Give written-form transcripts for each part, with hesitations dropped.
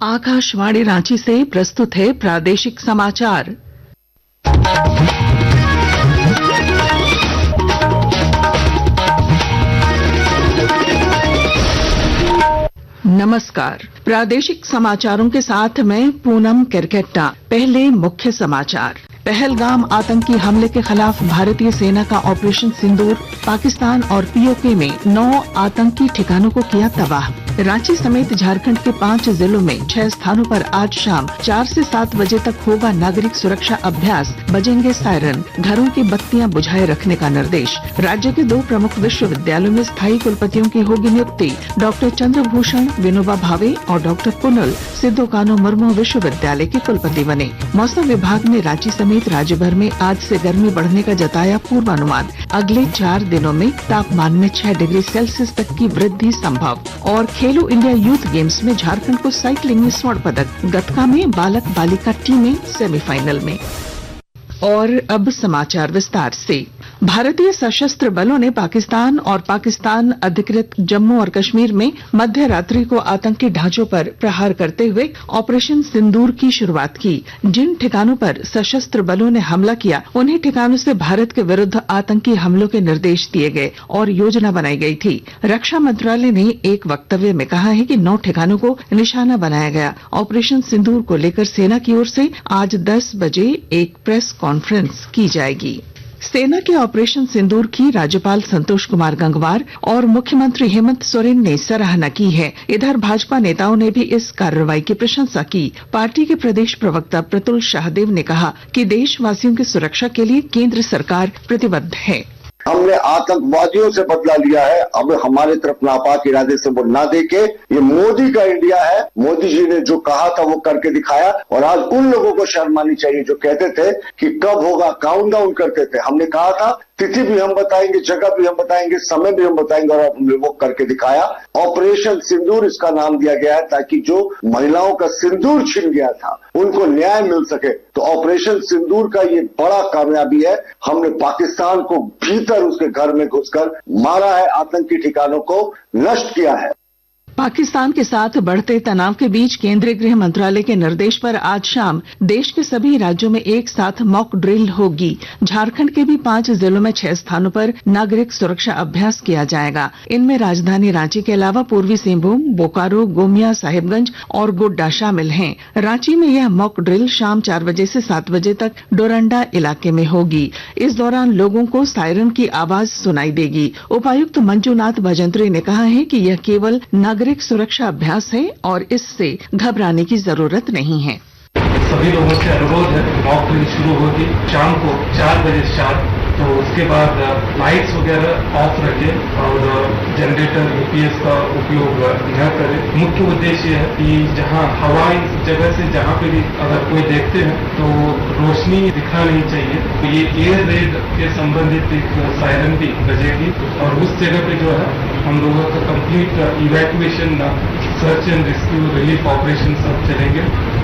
आकाशवाणी रांची से प्रस्तुत है प्रादेशिक समाचार। नमस्कार, प्रादेशिक समाचारों के साथ मैं पूनम केरकेट्टा। पहले मुख्य समाचार। पहलगाम आतंकी हमले के खिलाफ भारतीय सेना का ऑपरेशन सिंदूर, पाकिस्तान और पीओके में 9 आतंकी ठिकानों को किया तबाह। रांची समेत झारखंड के 5 जिलों में 6 स्थानों पर आज शाम 4 से 7 बजे तक होगा नागरिक सुरक्षा अभ्यास। बजेंगे सायरन। घरों की बत्तियां बुझाए रखने का निर्देश। राज्य के 2 प्रमुख विश्वविद्यालयों में स्थायी कुलपतियों की होगी नियुक्ति। डॉक्टर चंद्रभूषण विनोबा भावे और डॉक्टर पुनल सिद्धो कान्हू मुर्मू विश्वविद्यालय के कुलपति बने। मौसम विभाग ने रांची समेत राज्य भर में आज से गर्मी बढ़ने का जताया पूर्वानुमान। अगले 4 दिनों में तापमान में 6 डिग्री सेल्सियस तक की वृद्धि संभव। और खेलो इंडिया यूथ गेम्स में झारखंड को साइकिलिंग में स्वर्ण पदक। गतका में बालक बालिका टीमें सेमीफाइनल में। और अब समाचार विस्तार से। भारतीय सशस्त्र बलों ने पाकिस्तान और पाकिस्तान अधिकृत जम्मू और कश्मीर में मध्य रात्रि को आतंकी ढांचों पर प्रहार करते हुए ऑपरेशन सिंदूर की शुरुआत की। जिन ठिकानों पर सशस्त्र बलों ने हमला किया, उन्हीं ठिकानों से भारत के विरुद्ध आतंकी हमलों के निर्देश दिए गए और योजना बनाई गई थी। रक्षा मंत्रालय ने एक वक्तव्य में कहा है कि 9 ठिकानों को निशाना बनाया गया। ऑपरेशन सिंदूर को लेकर सेना की ओर से आज 10 बजे एक प्रेस कॉन्फ्रेंस की जाएगी। सेना के ऑपरेशन सिंदूर की राज्यपाल संतोष कुमार गंगवार और मुख्यमंत्री हेमंत सोरेन ने सराहना की है। इधर भाजपा नेताओं ने भी इस कार्रवाई की प्रशंसा की। पार्टी के प्रदेश प्रवक्ता प्रतुल शाहदेव ने कहा कि देशवासियों की सुरक्षा के लिए केंद्र सरकार प्रतिबद्ध है। हमने आतंकवादियों से बदला लिया है। अब हमारे तरफ नापाक इरादे से वो ना देखे। ये मोदी का इंडिया है। मोदी जी ने जो कहा था वो करके दिखाया। और आज उन लोगों को शर्म आनी चाहिए जो कहते थे कि कब होगा, काउंटडाउन करते थे। हमने कहा था तिथि भी हम बताएंगे, जगह भी हम बताएंगे, समय भी हम बताएंगे, और हमने वो करके दिखाया। ऑपरेशन सिंदूर इसका नाम दिया गया है ताकि जो महिलाओं का सिंदूर छिन गया था उनको न्याय मिल सके। तो ऑपरेशन सिंदूर का ये बड़ा कामयाबी है। हमने पाकिस्तान को भीतर उसके घर में घुसकर मारा है, आतंकी ठिकानों को नष्ट किया है। पाकिस्तान के साथ बढ़ते तनाव के बीच केंद्रीय गृह मंत्रालय के निर्देश पर आज शाम देश के सभी राज्यों में एक साथ मॉक ड्रिल होगी। झारखंड के भी 5 जिलों में 6 स्थानों पर नागरिक सुरक्षा अभ्यास किया जाएगा। इनमें राजधानी रांची के अलावा पूर्वी सिंहभूम, बोकारो, गोमिया, साहिबगंज और गोड्डा शामिल हैं। रांची में यह मॉक ड्रिल शाम 4 बजे से 7 बजे तक डोरंडा इलाके में होगी। इस दौरान लोगों को सायरन की आवाज सुनाई देगी। उपायुक्त मंजूनाथ भजंत्री ने कहा है कि यह केवल नागरिक सुरक्षा अभ्यास है और इससे घबराने की जरूरत नहीं है। सभी लोगों से अनुरोध है, मॉक ड्रिल शुरू होगी शाम को 4 बजे स्टार्ट। तो उसके बाद लाइट्स वगैरह ऑफ रखें और जनरेटर यूपीएस का उपयोग न करें। मुख्य उद्देश्य है कि जहां हवाई जगह से जहां पे भी अगर कोई देखते हैं तो रोशनी दिखना नहीं चाहिए। तो ये एयर रेड के संबंधित एक सायरन भी बजेगी और उस जगह पे जो है हम लोगों का complete evacuation, search and rescue, relief operation सब चलेंगे।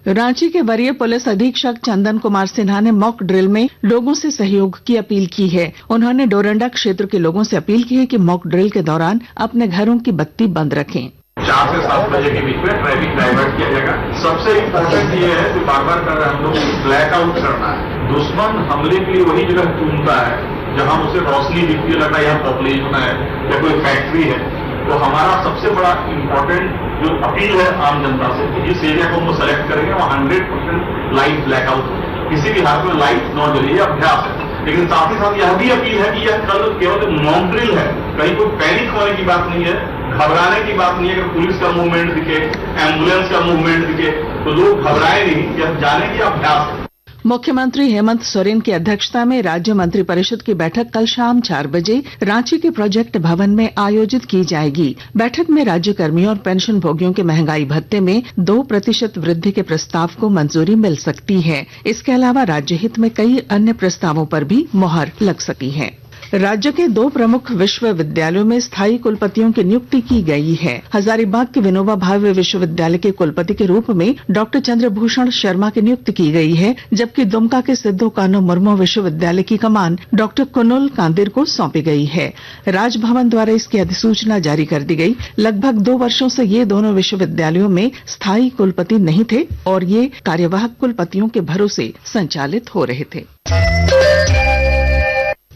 रांची के वरीय पुलिस अधीक्षक चंदन कुमार सिन्हा ने मॉक ड्रिल में लोगों से सहयोग की अपील की है। उन्होंने डोरंडा क्षेत्र के लोगों से अपील की है कि मॉक ड्रिल के दौरान अपने घरों की बत्ती बंद रखें। 4 से 7 बजे के बीच में ट्रैफिक डाइवर्ट किया जाएगा। सबसे इम्पोर्टेंट ये है कि बार बार कर रहे हैं हम लोग ब्लैकआउट करना है। दुश्मन हमले के लिए वही जगह चुनता है जहां उसे रोशनी दिखती है, लगता है यहाँ पॉपुलेशन है या कोई फैक्ट्री है। तो हमारा सबसे बड़ा इम्पोर्टेंट जो अपील है आम जनता से कि जिस एरिया को हम सेलेक्ट करेंगे वहाँ 100% लाइट ब्लैकआउट, किसी भी हाथ में लाइट नॉट जली। ये अभ्यास है, लेकिन साथ ही साथ यह भी अपील है कि यह कल केवल मॉक ड्रिल है। कहीं कोई पैनिक होने की बात नहीं है, घबराने की बात नहीं है। अगर पुलिस का मूवमेंट दिखे, एम्बुलेंस का मूवमेंट दिखे तो लोग घबराए नहीं। यह जाने की अभ्यास है। मुख्यमंत्री हेमंत सोरेन की अध्यक्षता में राज्य मंत्रिपरिषद की बैठक कल शाम 4 बजे रांची के प्रोजेक्ट भवन में आयोजित की जाएगी। बैठक में राज्य कर्मियों और पेंशन भोगियों के महंगाई भत्ते में 2% वृद्धि के प्रस्ताव को मंजूरी मिल सकती है। इसके अलावा राज्य हित में कई अन्य प्रस्तावों पर भी मुहर लग सकी है। राज्य के 2 प्रमुख विश्वविद्यालयों में स्थायी कुलपतियों की नियुक्ति की गई है। हजारीबाग के विनोबा भावे विश्वविद्यालय के कुलपति के रूप में डॉक्टर चंद्रभूषण शर्मा की नियुक्ति की गई है, जबकि दुमका के सिद्धू कान्हू मुर्मू विश्वविद्यालय की कमान डॉक्टर कुनुल कांदिर को सौंपी गई है। राजभवन द्वारा इसकी अधिसूचना जारी कर दी गई। लगभग 2 वर्षों से ये दोनों विश्वविद्यालयों में स्थायी कुलपति नहीं थे और ये कार्यवाहक कुलपतियों के भरोसे संचालित हो रहे थे।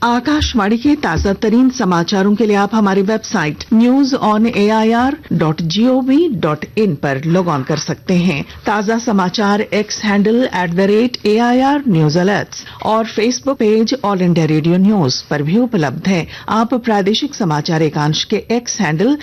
आकाशवाणी के ताजा तरीन समाचारों के लिए आप हमारी वेबसाइट news.air.gov.in पर लॉग ऑन कर सकते हैं। ताजा समाचार एक्स हैंडल @AIR और Facebook page all India radio news पर भी उपलब्ध है। आप प्रादेशिक समाचार एकांश के एक्स हैंडल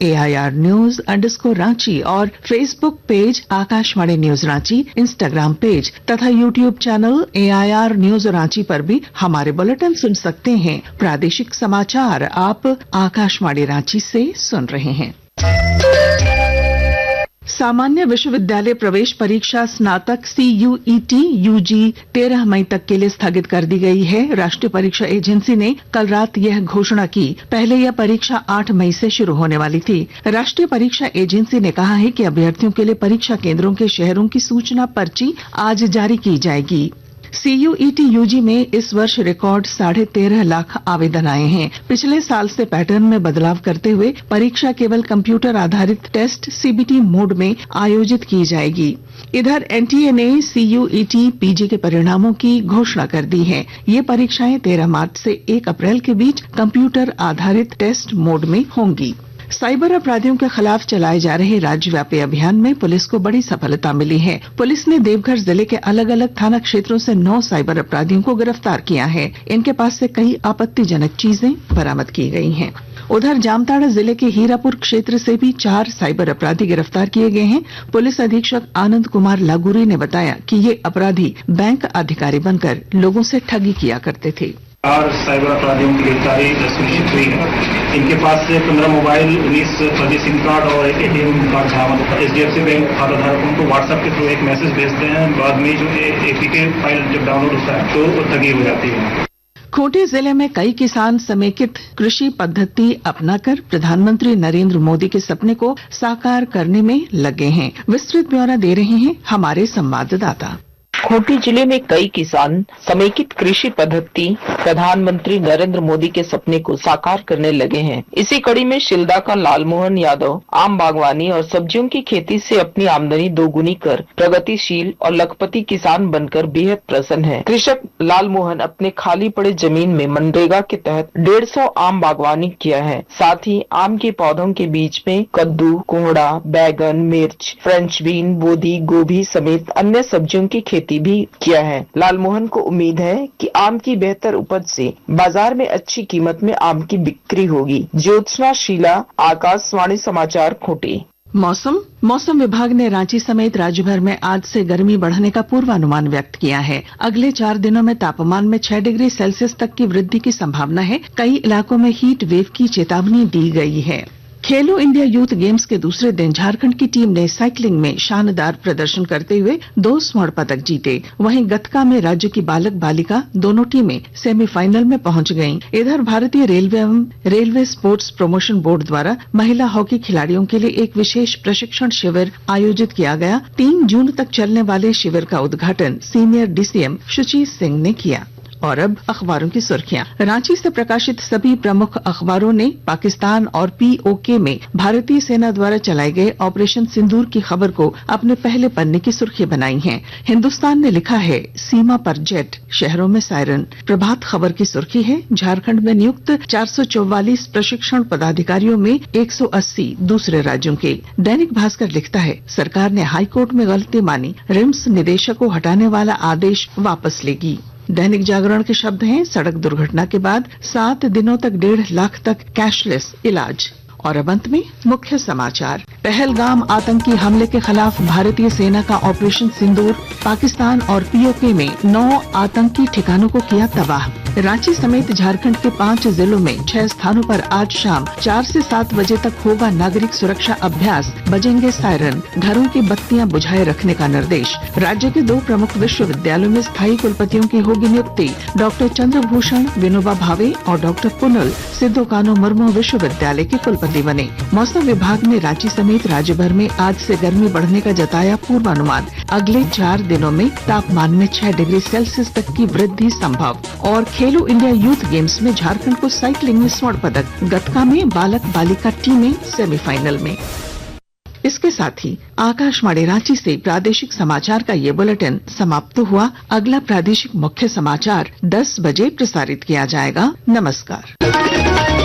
@AIR_News_रांची और Facebook page Akashvani news Ranchi, Instagram page तथा YouTube channel AIR news Ranchi पर भी हमारे बुलेटिन सुन सकते हैं। प्रादेशिक समाचार आप आकाशवाणी रांची से सुन रहे हैं। सामान्य विश्वविद्यालय प्रवेश परीक्षा स्नातक CUET UG 13 मई तक के लिए स्थगित कर दी गई है। राष्ट्रीय परीक्षा एजेंसी ने कल रात यह घोषणा की। पहले यह परीक्षा 8 मई से शुरू होने वाली थी। राष्ट्रीय परीक्षा एजेंसी ने कहा है कि अभ्यर्थियों के लिए परीक्षा केंद्रों के शहरों की सूचना पर्ची आज जारी की जाएगी। CUET UG में इस वर्ष रिकॉर्ड 13.5 लाख आवेदन आए हैं। पिछले साल से पैटर्न में बदलाव करते हुए परीक्षा केवल कंप्यूटर आधारित टेस्ट CBT मोड में आयोजित की जाएगी। इधर NTA ने CUET PG के परिणामों की घोषणा कर दी है। ये परीक्षाएं 13 मार्च से 1 अप्रैल के बीच कंप्यूटर आधारित टेस्ट मोड में होंगी। साइबर अपराधियों के खिलाफ चलाए जा रहे राज्यव्यापी अभियान में पुलिस को बड़ी सफलता मिली है। पुलिस ने देवघर जिले के अलग अलग थाना क्षेत्रों से 9 साइबर अपराधियों को गिरफ्तार किया है। इनके पास से कई आपत्तिजनक चीजें बरामद की गई हैं। उधर जामताड़ा जिले के हीरापुर क्षेत्र से भी 4 साइबर अपराधी गिरफ्तार किए गए हैं। पुलिस अधीक्षक आनंद कुमार लागूरी ने बताया कि ये अपराधी बैंक अधिकारी बनकर लोगों से ठगी किया करते थे। 4 साइबर अपराधियों की गिरफ्तारी सुनिश्चित हुई है। इनके पास से 15 मोबाइल, 19 फर्जी सिम कार्ड और एक ATM कार्ड बरामद होता है। HDFC बैंक खाता धारकों को व्हाट्सएप के थ्रू एक मैसेज भेजते हैं। बाद में जो APK फाइल जब डाउनलोड होता है तो ठगी हो जाती है। खूंटी जिले में कई किसान समेकित कृषि पद्धति अपनाकर प्रधानमंत्री नरेंद्र मोदी के सपने को साकार करने में लगे हैं। विस्तृत ब्यौरा दे रहे हैं हमारे संवाददाता। खूंटी जिले में कई किसान समेकित कृषि पद्धति प्रधानमंत्री नरेंद्र मोदी के सपने को साकार करने लगे हैं। इसी कड़ी में शिल्दा का लालमोहन यादव आम बागवानी और सब्जियों की खेती से अपनी आमदनी दोगुनी कर प्रगतिशील और लखपति किसान बनकर बेहद प्रसन्न है। कृषक लालमोहन अपने खाली पड़े जमीन में मनरेगा के तहत 150 आम बागवानी किया है। साथ ही आम के पौधों के बीच में कद्दू, कोहड़ा, बैगन, मिर्च, फ्रेंच बीन, बोधी, गोभी समेत अन्य सब्जियों की खेती भी किया है। लालमोहन को उम्मीद है कि आम की बेहतर उपज से बाजार में अच्छी कीमत में आम की बिक्री होगी। ज्योत्सना शीला, आकाशवाणी समाचार, खूंटी। मौसम विभाग ने रांची समेत राज्य भर में आज से गर्मी बढ़ने का पूर्वानुमान व्यक्त किया है। अगले 4 दिनों में तापमान में 6 डिग्री सेल्सियस तक की वृद्धि की संभावना है। कई इलाकों में हीट वेव की चेतावनी दी गई है। खेलो इंडिया यूथ गेम्स के दूसरे दिन झारखंड की टीम ने साइकिलिंग में शानदार प्रदर्शन करते हुए 2 स्वर्ण पदक जीते। वहीं गतका में राज्य की बालक बालिका दोनों टीमें सेमीफाइनल में पहुंच गयीं। इधर भारतीय रेलवे एवं रेलवे स्पोर्ट्स प्रमोशन बोर्ड द्वारा महिला हॉकी खिलाड़ियों के लिए एक विशेष प्रशिक्षण शिविर आयोजित किया गया। 3 जून तक चलने वाले शिविर का उद्घाटन सीनियर DCM सुशील सिंह ने किया। और अब अखबारों की सुर्खियां। रांची से प्रकाशित सभी प्रमुख अखबारों ने पाकिस्तान और POK में भारतीय सेना द्वारा चलाए गए ऑपरेशन सिंदूर की खबर को अपने पहले पन्ने की सुर्खी बनाई है। हिंदुस्तान ने लिखा है सीमा पर जेट, शहरों में सायरन। प्रभात खबर की सुर्खी है झारखंड में नियुक्त 444 प्रशिक्षण पदाधिकारियों में 180 दूसरे राज्यों के। दैनिक भास्कर लिखता है सरकार ने हाईकोर्ट में गलती मानी, रिम्स निदेशक को हटाने वाला आदेश वापस लेगी। दैनिक जागरण के शब्द हैं सड़क दुर्घटना के बाद 7 दिनों तक 1.5 लाख तक कैशलेस इलाज। और अब अंत में मुख्य समाचार। पहलगाम आतंकी हमले के खिलाफ भारतीय सेना का ऑपरेशन सिंदूर, पाकिस्तान और पीओके में 9 आतंकी ठिकानों को किया तबाह। रांची समेत झारखंड के 5 जिलों में 6 स्थानों पर आज शाम 4 से 7 बजे तक होगा नागरिक सुरक्षा अभ्यास, बजेंगे सायरन, घरों की बत्तियां बुझाए रखने का निर्देश। राज्य के 2 प्रमुख विश्वविद्यालयों में स्थायी कुलपतियों की होगी नियुक्ति। डॉक्टर चंद्रभूषण विनोबा भावे और डॉक्टर पुनल सिद्धो कान्हू मुर्मू विश्वविद्यालय के कुलपति बने। मौसम विभाग ने रांची समेत राज्य भर में आज से गर्मी बढ़ने का जताया पूर्वानुमान। अगले 4 दिनों में तापमान में 6 डिग्री सेल्सियस तक की वृद्धि संभव। और खेलो इंडिया यूथ गेम्स में झारखंड को साइकिलिंग में स्वर्ण पदक, गतका में बालक बालिका टीमें सेमीफाइनल में। इसके साथ ही आकाशवाणी रांची से प्रादेशिक समाचार का ये बुलेटिन समाप्त हुआ। अगला प्रादेशिक मुख्य समाचार 10 बजे प्रसारित किया जाएगा। नमस्कार।